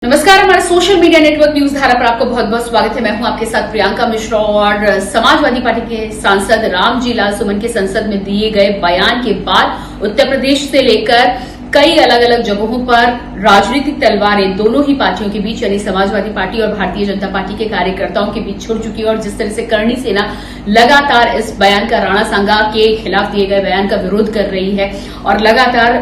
नमस्कार, हमारे social media network news धारा पर आपको बहुत बहुत स्वागत है। मैं हूं आपके साथ प्रियंका मिश्रा। और समाजवादी पार्टी के सांसद रामजी लाल सुमन के संसद में दिए गए बयान के बाद उत्तर प्रदेश से लेकर कई अलग अलग जगहों पर राजनीतिक तलवारें दोनों ही पार्टियों के बीच यानी समाजवादी पार्टी और भारतीय जनता पार्टी के कार्यकर्ताओं के बीच छुड़ चुकी है। और जिस तरह से करणी सेना लगातार इस बयान का राणा सांगा के खिलाफ दिए गए बयान का विरोध कर रही है और लगातार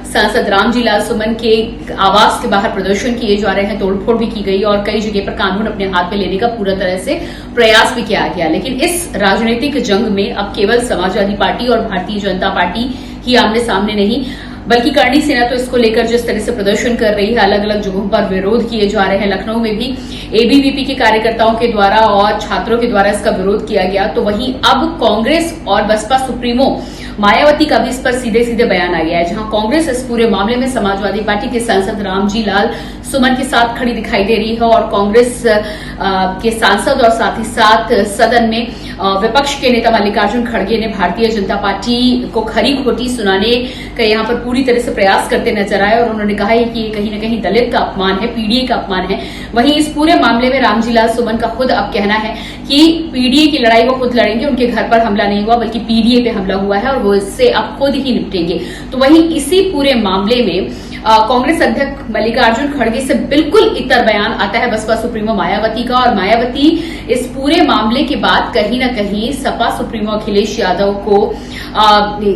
सांसद रामजी लाल सुमन के आवास के बाहर प्रदर्शन किए जा रहे हैं, तोड़फोड़ भी की गई और कई जगह पर कानून अपने हाथ में लेने का पूरा तरह से प्रयास भी किया गया। लेकिन इस राजनीतिक जंग में अब केवल समाजवादी पार्टी और भारतीय जनता पार्टी ही आमने सामने नहीं, बल्कि करणी सेना तो इसको लेकर जिस तरह से प्रदर्शन कर रही है, अलग अलग जगहों पर विरोध किए जा रहे हैं। लखनऊ में भी एबीवीपी के कार्यकर्ताओं के द्वारा और छात्रों के द्वारा इसका विरोध किया गया। तो वहीं अब कांग्रेस और बसपा सुप्रीमो मायावती का भी इस पर सीधे सीधे बयान आ गया है, जहां कांग्रेस इस पूरे मामले में समाजवादी पार्टी के सांसद रामजी लाल सुमन के साथ खड़ी दिखाई दे रही है। और कांग्रेस के सांसद और साथ ही साथ सदन में विपक्ष के नेता मल्लिकार्जुन खड़गे ने भारतीय जनता पार्टी को खरी खोटी सुनाने का यहां पर पूरी तरह से प्रयास करते नजर आए। और उन्होंने कहा है कि ये कहीं न कहीं दलित का अपमान है, पीडीए का अपमान है। वहीं इस पूरे मामले में रामजी लाल सुमन का खुद अब कहना है कि पीडीए की लड़ाई वो खुद लड़ेंगे, उनके घर पर हमला नहीं हुआ बल्कि पीडीए पे हमला हुआ है और वो इससे अब खुद ही निपटेंगे। तो वहीं इसी पूरे मामले में कांग्रेस अध्यक्ष मल्लिकार्जुन खड़गे से बिल्कुल इतर बयान आता है बसपा सुप्रीमो मायावती का। और मायावती इस पूरे मामले के बाद कहीं न कहीं सपा सुप्रीमो अखिलेश यादव को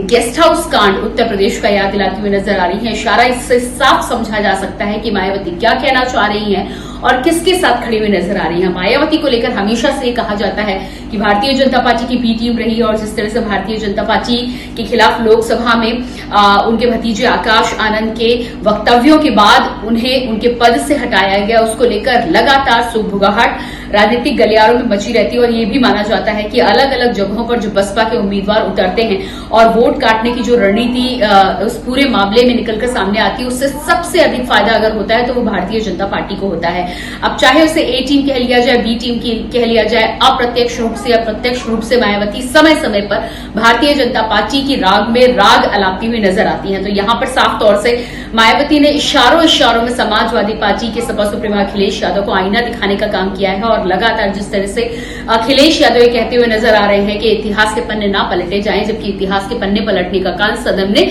गेस्ट हाउस कांड उत्तर प्रदेश का याद दिलाती हुई नजर आ रही है। इशारा इससे साफ समझा जा सकता है कि मायावती क्या कहना चाह रही हैं और किसके साथ खड़ी हुई नजर आ रही है। मायावती को लेकर हमेशा से कहा जाता है कि भारतीय जनता पार्टी की बी टीम रही है और जिस तरह से भारतीय जनता पार्टी के खिलाफ लोकसभा में उनके भतीजे आकाश आनंद के वक्तव्यों के बाद उन्हें उनके पद से हटाया गया, उसको लेकर लगातार सुगबुगाहट राजनीतिक गलियारों में मची रहती है। और ये भी माना जाता है कि अलग अलग जगहों पर जो बसपा के उम्मीदवार उतरते हैं और वोट काटने की जो रणनीति उस पूरे मामले में निकलकर सामने आती है, उससे सबसे अधिक फायदा अगर होता है तो वो भारतीय जनता पार्टी को होता है। अब चाहे उसे ए टीम कह लिया जाए, बी टीम कह लिया जाए, अप्रत्यक्ष रूप से अप्रत्यक्ष रूप से मायावती समय समय पर भारतीय जनता पार्टी की राग में राग अलापती हुई नजर आती है। तो यहां पर साफ तौर से मायावती ने इशारों में समाजवादी पार्टी के सपा सुप्रीमो अखिलेश यादव को आईना दिखाने का काम किया है। और लगातार जिस तरह से अखिलेश यादव ये कहते हुए नजर आ रहे हैं कि इतिहास के पन्ने ना पलटे जाएं, जबकि इतिहास के पन्ने पलटने का काम सदन ने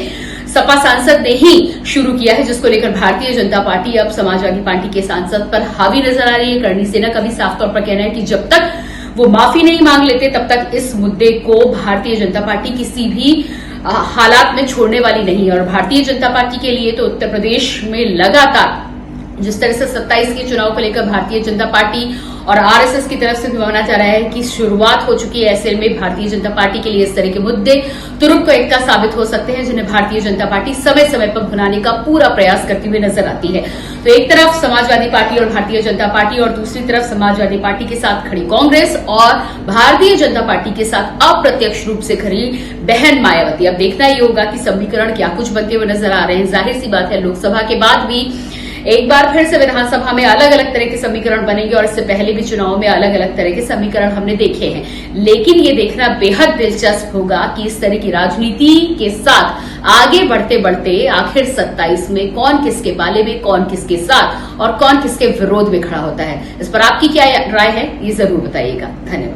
सपा सांसद ने ही शुरू किया है, जिसको लेकर भारतीय जनता पार्टी अब समाजवादी पार्टी के सांसद पर हावी नजर आ रही है। करणी सेना का भी साफ तौर पर कहना है कि जब तक वो माफी नहीं मांग लेते तब तक इस मुद्दे को भारतीय जनता पार्टी किसी भी हालात में छोड़ने वाली नहीं है। और भारतीय जनता पार्टी के लिए तो उत्तर प्रदेश में लगातार जिस तरह से 27 के चुनाव को लेकर भारतीय जनता पार्टी और आरएसएस की तरफ से भी माना जा रहा है कि शुरुआत हो चुकी है। ऐसे में भारतीय जनता पार्टी के लिए इस तरह के मुद्दे तुरुप को एकता साबित हो सकते हैं, जिन्हें भारतीय जनता पार्टी समय समय पर भुनाने का पूरा प्रयास करती हुई नजर आती है। तो एक तरफ समाजवादी पार्टी और भारतीय जनता पार्टी और दूसरी तरफ समाजवादी पार्टी के साथ खड़ी कांग्रेस और भारतीय जनता पार्टी के साथ अप्रत्यक्ष रूप से खड़ी बहन मायावती। अब देखना ये होगा कि समीकरण क्या कुछ बनते हुए नजर आ रहे हैं। जाहिर सी बात है, लोकसभा के बाद भी एक बार फिर से विधानसभा में अलग अलग तरह के समीकरण बनेंगे और इससे पहले भी चुनाव में अलग अलग तरह के समीकरण हमने देखे हैं। लेकिन ये देखना बेहद दिलचस्प होगा कि इस तरह की राजनीति के साथ आगे बढ़ते बढ़ते आखिर 27 में कौन किसके बाले में, कौन किसके साथ और कौन किसके विरोध में खड़ा होता है। इस पर आपकी क्या राय है, ये जरूर बताइएगा। धन्यवाद।